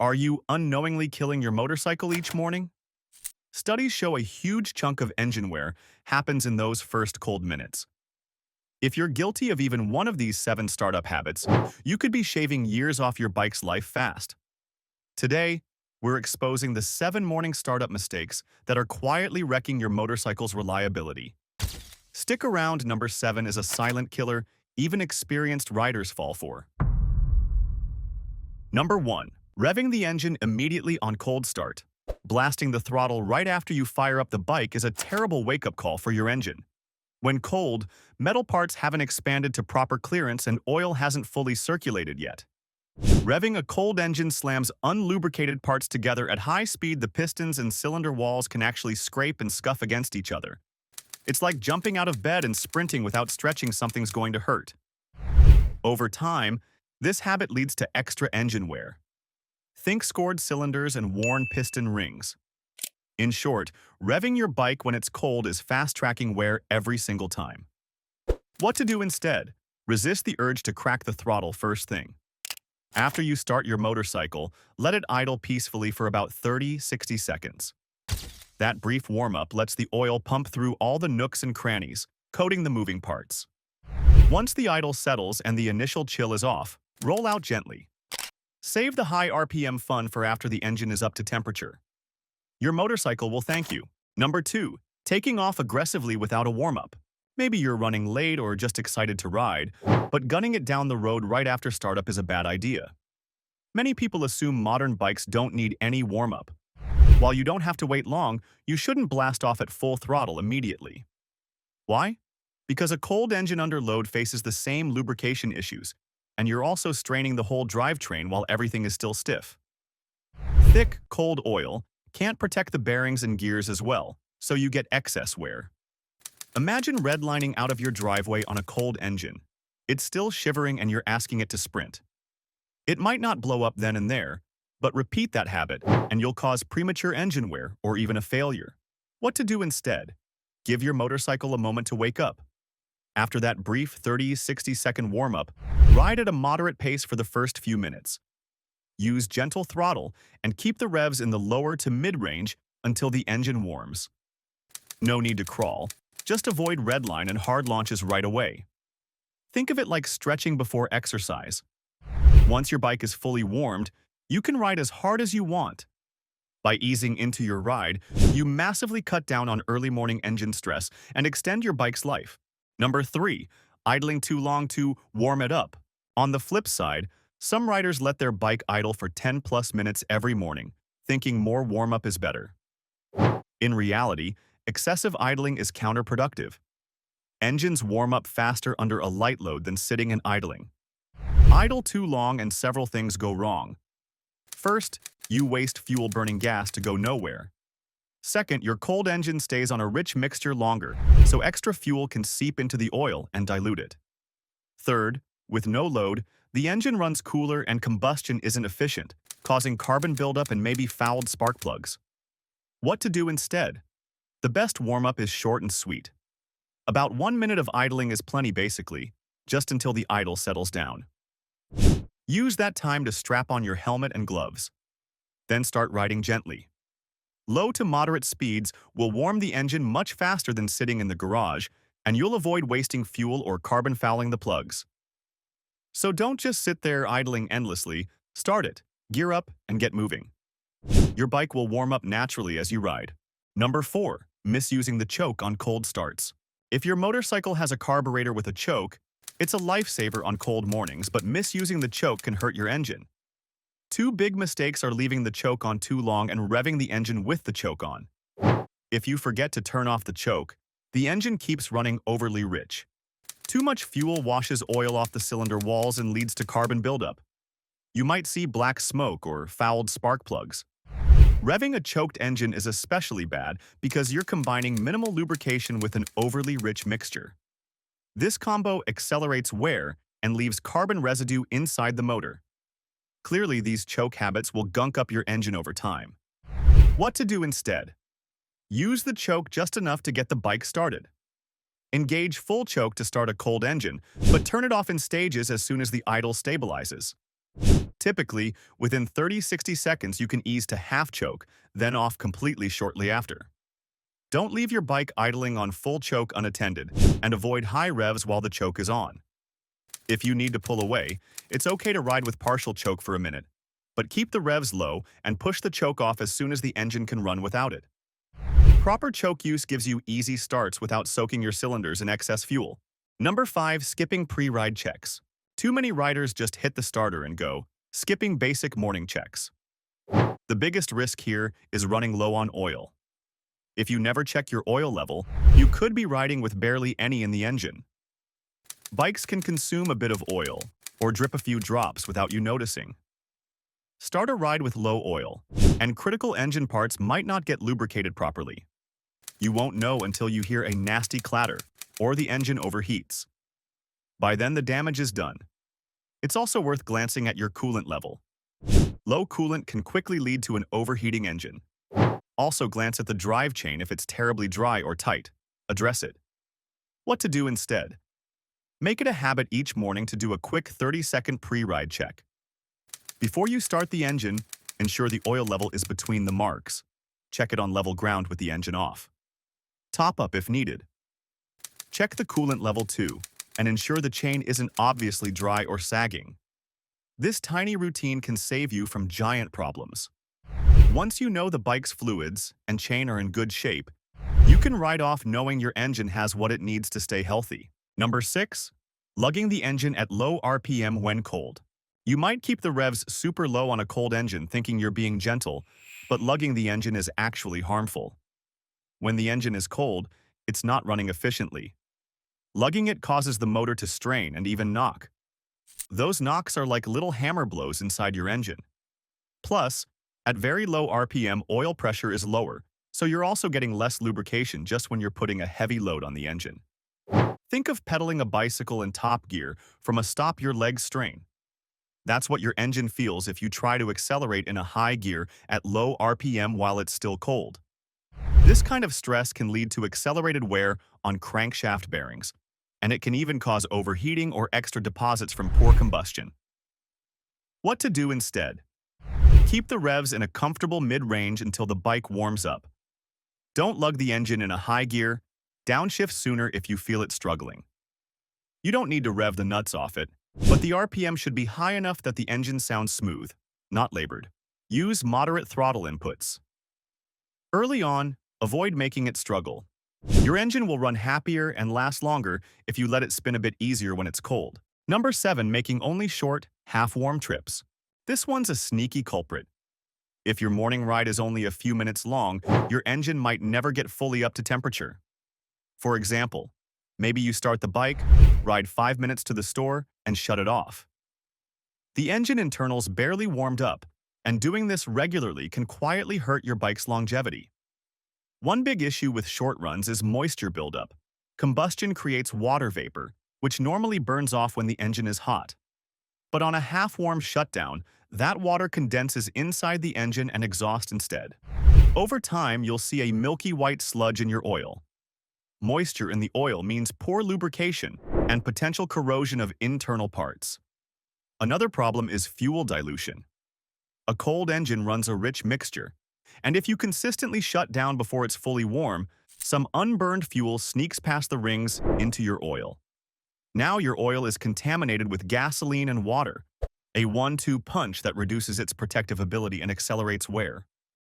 Are you unknowingly killing your motorcycle each morning? Studies show a huge chunk of engine wear happens in those first cold minutes. If you're guilty of even one of these 7 startup habits, you could be shaving years off your bike's life fast. Today, we're exposing the 7 morning startup mistakes that are quietly wrecking your motorcycle's reliability. Stick around, number 7 is a silent killer even experienced riders fall for. Number 1. Revving the engine immediately on cold start. Blasting the throttle right after you fire up the bike is a terrible wake-up call for your engine. When cold, metal parts haven't expanded to proper clearance and oil hasn't fully circulated yet. Revving a cold engine slams unlubricated parts together at high speed. The pistons and cylinder walls can actually scrape and scuff against each other. It's like jumping out of bed and sprinting without stretching. Something's going to hurt. Over time, this habit leads to extra engine wear. Think scored cylinders and worn piston rings. In short, revving your bike when it's cold is fast-tracking wear every single time. What to do instead? Resist the urge to crack the throttle first thing. After you start your motorcycle, let it idle peacefully for about 30-60 seconds. That brief warm-up lets the oil pump through all the nooks and crannies, coating the moving parts. Once the idle settles and the initial chill is off, roll out gently. Save the high RPM fun for after the engine is up to temperature. Your motorcycle will thank you. Number 2. Taking off aggressively without a warm-up. Maybe you're running late or just excited to ride, but gunning it down the road right after startup is a bad idea. Many people assume modern bikes don't need any warm-up. While you don't have to wait long, you shouldn't blast off at full throttle immediately. Why? Because a cold engine under load faces the same lubrication issues, and you're also straining the whole drivetrain while everything is still stiff. Thick, cold oil can't protect the bearings and gears as well, so you get excess wear. Imagine redlining out of your driveway on a cold engine. It's still shivering and you're asking it to sprint. It might not blow up then and there, but repeat that habit and you'll cause premature engine wear or even a failure. What to do instead? Give your motorcycle a moment to wake up. After that brief 30-60 second warm-up, ride at a moderate pace for the first few minutes. Use gentle throttle and keep the revs in the lower to mid-range until the engine warms. No need to crawl, just avoid redline and hard launches right away. Think of it like stretching before exercise. Once your bike is fully warmed, you can ride as hard as you want. By easing into your ride, you massively cut down on early morning engine stress and extend your bike's life. Number 3. Idling too long to warm it up. On the flip side, some riders let their bike idle for 10+ minutes every morning, thinking more warm-up is better. In reality, excessive idling is counterproductive. Engines warm up faster under a light load than sitting and idling. Idle too long and several things go wrong. First, you waste fuel burning gas to go nowhere. Second, your cold engine stays on a rich mixture longer, so extra fuel can seep into the oil and dilute it. Third, with no load, the engine runs cooler and combustion isn't efficient, causing carbon buildup and maybe fouled spark plugs. What to do instead? The best warm-up is short and sweet. About 1 minute of idling is plenty basically, just until the idle settles down. Use that time to strap on your helmet and gloves. Then start riding gently. Low to moderate speeds will warm the engine much faster than sitting in the garage, and you'll avoid wasting fuel or carbon fouling the plugs. So don't just sit there idling endlessly, start it, gear up, and get moving. Your bike will warm up naturally as you ride. Number 4. Misusing the choke on cold starts. If your motorcycle has a carburetor with a choke, it's a lifesaver on cold mornings, but misusing the choke can hurt your engine. 2 big mistakes are leaving the choke on too long and revving the engine with the choke on. If you forget to turn off the choke, the engine keeps running overly rich. Too much fuel washes oil off the cylinder walls and leads to carbon buildup. You might see black smoke or fouled spark plugs. Revving a choked engine is especially bad because you're combining minimal lubrication with an overly rich mixture. This combo accelerates wear and leaves carbon residue inside the motor. Clearly, these choke habits will gunk up your engine over time. What to do instead? Use the choke just enough to get the bike started. Engage full choke to start a cold engine, but turn it off in stages as soon as the idle stabilizes. Typically, within 30-60 seconds you can ease to half choke, then off completely shortly after. Don't leave your bike idling on full choke unattended, and avoid high revs while the choke is on. If you need to pull away, it's okay to ride with partial choke for a minute, but keep the revs low and push the choke off as soon as the engine can run without it. Proper choke use gives you easy starts without soaking your cylinders in excess fuel. Number 5. Skipping pre-ride checks. Too many riders just hit the starter and go, skipping basic morning checks. The biggest risk here is running low on oil. If you never check your oil level, you could be riding with barely any in the engine. Bikes can consume a bit of oil, or drip a few drops without you noticing. Start a ride with low oil, and critical engine parts might not get lubricated properly. You won't know until you hear a nasty clatter, or the engine overheats. By then the damage is done. It's also worth glancing at your coolant level. Low coolant can quickly lead to an overheating engine. Also glance at the drive chain if it's terribly dry or tight. Address it. What to do instead? Make it a habit each morning to do a quick 30-second pre-ride check. Before you start the engine, ensure the oil level is between the marks. Check it on level ground with the engine off. Top up if needed. Check the coolant level too, and ensure the chain isn't obviously dry or sagging. This tiny routine can save you from giant problems. Once you know the bike's fluids and chain are in good shape, you can ride off knowing your engine has what it needs to stay healthy. Number 6. Lugging the engine at low RPM when cold. You might keep the revs super low on a cold engine thinking you're being gentle, but lugging the engine is actually harmful. When the engine is cold, it's not running efficiently. Lugging it causes the motor to strain and even knock. Those knocks are like little hammer blows inside your engine. Plus, at very low RPM, oil pressure is lower, so you're also getting less lubrication just when you're putting a heavy load on the engine. Think of pedaling a bicycle in top gear from a stop-your-leg strain. That's what your engine feels if you try to accelerate in a high gear at low RPM while it's still cold. This kind of stress can lead to accelerated wear on crankshaft bearings, and it can even cause overheating or extra deposits from poor combustion. What to do instead? Keep the revs in a comfortable mid-range until the bike warms up. Don't lug the engine in a high gear. Downshift sooner if you feel it struggling. You don't need to rev the nuts off it, but the RPM should be high enough that the engine sounds smooth, not labored. Use moderate throttle inputs. Early on, avoid making it struggle. Your engine will run happier and last longer if you let it spin a bit easier when it's cold. Number 7. Making only short, half-warm trips. This one's a sneaky culprit. If your morning ride is only a few minutes long, your engine might never get fully up to temperature. For example, maybe you start the bike, ride 5 minutes to the store, and shut it off. The engine internals barely warmed up, and doing this regularly can quietly hurt your bike's longevity. One big issue with short runs is moisture buildup. Combustion creates water vapor, which normally burns off when the engine is hot. But on a half-warm shutdown, that water condenses inside the engine and exhaust instead. Over time, you'll see a milky white sludge in your oil. Moisture in the oil means poor lubrication and potential corrosion of internal parts. Another problem is fuel dilution. A cold engine runs a rich mixture, and if you consistently shut down before it's fully warm, some unburned fuel sneaks past the rings into your oil. Now your oil is contaminated with gasoline and water, a 1-2 punch that reduces its protective ability and accelerates wear.